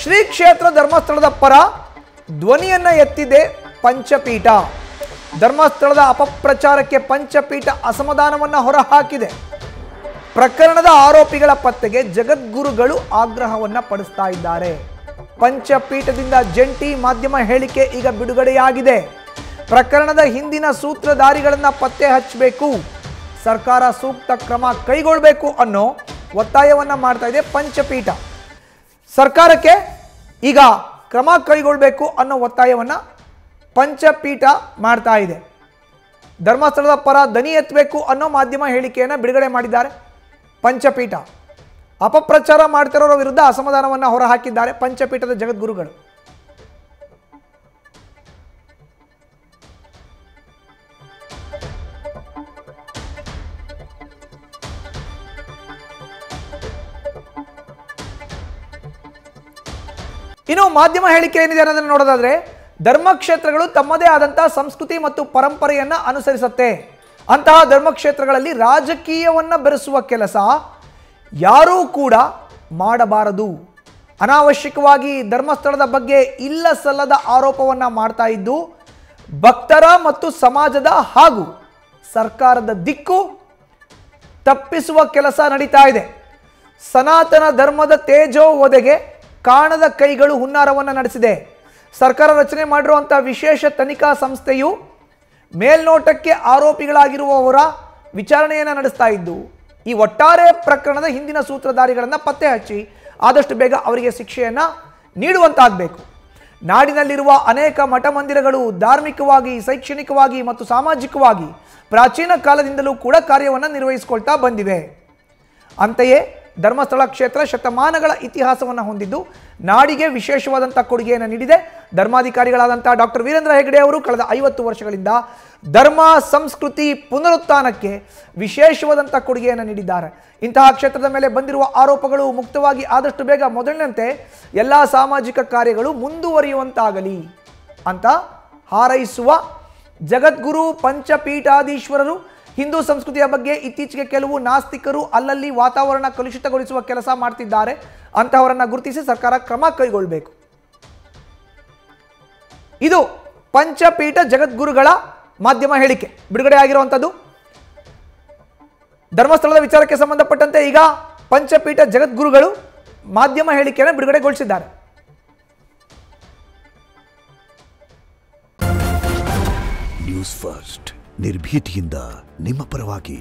ಶ್ರೀ ಕ್ಷೇತ್ರ ಧರ್ಮಸ್ಥಳದ ಪರ ಧ್ವನಿಯನ್ನ ಎತ್ತಿದೆ ಪಂಚಪೀಠ. ಧರ್ಮಸ್ಥಳದ ಅಪಪ್ರಚಾರಕ್ಕೆ ಪಂಚಪೀಠ ಅಸಮಾಧಾನವನ್ನು ಹೊರಹಾಕಿದೆ. ಪ್ರಕರಣದ ಆರೋಪಿಗಳ ಪತ್ತೆಗೆ ಜಗದ್ಗುರುಗಳು ಆಗ್ರಹವನ್ನ ಪಡಿಸ್ತಾ ಇದ್ದಾರೆ. ಪಂಚಪೀಠದಿಂದ ಜಂಟಿ ಮಾಧ್ಯಮ ಹೇಳಿಕೆ ಈಗ ಬಿಡುಗಡೆಯಾಗಿದೆ. ಪ್ರಕರಣದ ಹಿಂದಿನ ಸೂತ್ರಧಾರಿಗಳನ್ನ ಪತ್ತೆ ಹಚ್ಚಬೇಕು, ಸರ್ಕಾರ ಸೂಕ್ತ ಕ್ರಮ ಕೈಗೊಳ್ಳಬೇಕು ಅನ್ನೋ ಒತ್ತಾಯವನ್ನ ಮಾಡ್ತಾ ಇದೆ ಪಂಚಪೀಠ. ಸರ್ಕಾರಕ್ಕೆ ಈಗ ಕ್ರಮ ಕೈಗೊಳ್ಳಬೇಕು ಅನ್ನೋ ಒತ್ತಾಯವನ್ನ ಪಂಚಪೀಠ ಮಾಡ್ತಾ ಇದೆ. ಧರ್ಮಸ್ಥಳದ ಪರ ದನಿ ಎತ್ತಬೇಕು ಅನ್ನೋ ಮಾಧ್ಯಮ ಹೇಳಿಕೆಯನ್ನು ಬಿಡುಗಡೆ ಮಾಡಿದ್ದಾರೆ ಪಂಚಪೀಠ. ಅಪಪ್ರಚಾರ ಮಾಡ್ತಿರೋರ ವಿರುದ್ಧ ಅಸಮಾಧಾನವನ್ನು ಹೊರಹಾಕಿದ್ದಾರೆ ಪಂಚಪೀಠದ ಜಗದ್ಗುರುಗಳು. ಇನ್ನು ಮಾಧ್ಯಮ ಹೇಳಿಕೆ ಏನಿದೆ ಅನ್ನೋದನ್ನು ನೋಡೋದಾದ್ರೆ, ಧರ್ಮಕ್ಷೇತ್ರಗಳು ತಮ್ಮದೇ ಆದಂತಹ ಸಂಸ್ಕೃತಿ ಮತ್ತು ಪರಂಪರೆಯನ್ನ ಅನುಸರಿಸುತ್ತೆ. ಅಂತಹ ಧರ್ಮಕ್ಷೇತ್ರಗಳಲ್ಲಿ ರಾಜಕೀಯವನ್ನ ಬೆರೆಸುವ ಕೆಲಸ ಯಾರೂ ಕೂಡ ಮಾಡಬಾರದು. ಅನಾವಶ್ಯಕವಾಗಿ ಧರ್ಮಸ್ಥಳದ ಬಗ್ಗೆ ಇಲ್ಲ ಸಲ್ಲದ ಆರೋಪವನ್ನ ಮಾಡ್ತಾ ಇದ್ದು ಭಕ್ತರ ಮತ್ತು ಸಮಾಜದ ಹಾಗೂ ಸರ್ಕಾರದ ದಿಕ್ಕು ತಪ್ಪಿಸುವ ಕೆಲಸ ನಡೀತಾ ಇದೆ. ಸನಾತನ ಧರ್ಮದ ತೇಜೋವಧೆಗೆ ಕಾಣದ ಕೈಗಳು ಹುನ್ನಾರವನ್ನು ನಡೆಸಿದೆ. ಸರ್ಕಾರ ರಚನೆ ಮಾಡಿರುವಂತಹ ವಿಶೇಷ ತನಿಖಾ ಸಂಸ್ಥೆಯು ಮೇಲ್ನೋಟಕ್ಕೆ ಆರೋಪಿಗಳಾಗಿರುವವರ ವಿಚಾರಣೆಯನ್ನು ನಡೆಸ್ತಾ ಇದ್ದು ಈ ಒಟ್ಟಾರೆ ಪ್ರಕರಣದ ಹಿಂದಿನ ಸೂತ್ರಧಾರಿಗಳನ್ನು ಪತ್ತೆ ಹಚ್ಚಿ ಆದಷ್ಟು ಬೇಗ ಅವರಿಗೆ ಶಿಕ್ಷೆಯನ್ನು ನೀಡುವಂತಾಗಬೇಕು. ನಾಡಿನಲ್ಲಿರುವ ಅನೇಕ ಮಠ ಮಂದಿರಗಳು ಧಾರ್ಮಿಕವಾಗಿ, ಶೈಕ್ಷಣಿಕವಾಗಿ ಮತ್ತು ಸಾಮಾಜಿಕವಾಗಿ ಪ್ರಾಚೀನ ಕಾಲದಿಂದಲೂ ಕೂಡ ಕಾರ್ಯವನ್ನು ನಿರ್ವಹಿಸಿಕೊಳ್ತಾ ಬಂದಿವೆ. ಅಂತೆಯೇ ಧರ್ಮಸ್ಥಳ ಕ್ಷೇತ್ರ ಶತಮಾನಗಳ ಇತಿಹಾಸವನ್ನು ಹೊಂದಿದ್ದು ನಾಡಿಗೆ ವಿಶೇಷವಾದಂಥ ಕೊಡುಗೆಯನ್ನು ನೀಡಿದೆ. ಧರ್ಮಾಧಿಕಾರಿಗಳಾದಂಥ ಡಾಕ್ಟರ್ ವೀರೇಂದ್ರ ಹೆಗ್ಗಡೆ ಅವರು ಕಳೆದ 50 ವರ್ಷಗಳಿಂದ ಧರ್ಮ ಸಂಸ್ಕೃತಿ ಪುನರುತ್ಥಾನಕ್ಕೆ ವಿಶೇಷವಾದಂಥ ಕೊಡುಗೆಯನ್ನು ನೀಡಿದ್ದಾರೆ. ಇಂತಹ ಕ್ಷೇತ್ರದ ಮೇಲೆ ಬಂದಿರುವ ಆರೋಪಗಳು ಮುಕ್ತವಾಗಿ ಆದಷ್ಟು ಬೇಗ ಮೊದಲಿನಂತೆ ಎಲ್ಲ ಸಾಮಾಜಿಕ ಕಾರ್ಯಗಳು ಮುಂದುವರಿಯುವಂತಾಗಲಿ ಅಂತ ಹಾರೈಸುವ ಜಗದ್ಗುರು ಪಂಚಪೀಠಾಧೀಶ್ವರರು. ಹಿಂದೂ ಸಂಸ್ಕೃತಿಯ ಬಗ್ಗೆ ಇತ್ತೀಚೆಗೆ ಕೆಲವು ನಾಸ್ತಿಕರು ಅಲ್ಲಲ್ಲಿ ವಾತಾವರಣ ಕಲುಷಿತಗೊಳಿಸುವ ಕೆಲಸ ಮಾಡ್ತಿದ್ದಾರೆ. ಅಂತಹವರನ್ನ ಗುರುತಿಸಿ ಸರ್ಕಾರ ಕ್ರಮ ಕೈಗೊಳ್ಳಬೇಕು. ಇದು ಪಂಚಪೀಠ ಜಗದ್ಗುರುಗಳ ಮಾಧ್ಯಮ ಹೇಳಿಕೆ ಬಿಡುಗಡೆ ಆಗಿರುವಂಥದ್ದು. ಧರ್ಮಸ್ಥಳದ ವಿಚಾರಕ್ಕೆ ಸಂಬಂಧಪಟ್ಟಂತೆ ಈಗ ಪಂಚಪೀಠ ಜಗದ್ಗುರುಗಳು ಮಾಧ್ಯಮ ಹೇಳಿಕೆಯನ್ನು ಬಿಡುಗಡೆಗೊಳಿಸಿದ್ದಾರೆ. ನ್ಯೂಸ್ ಫಸ್ಟ್ ನಿರ್ಭೀತಿಯಿಂದ ನಿಮ್ಮ ಪರವಾಗಿ.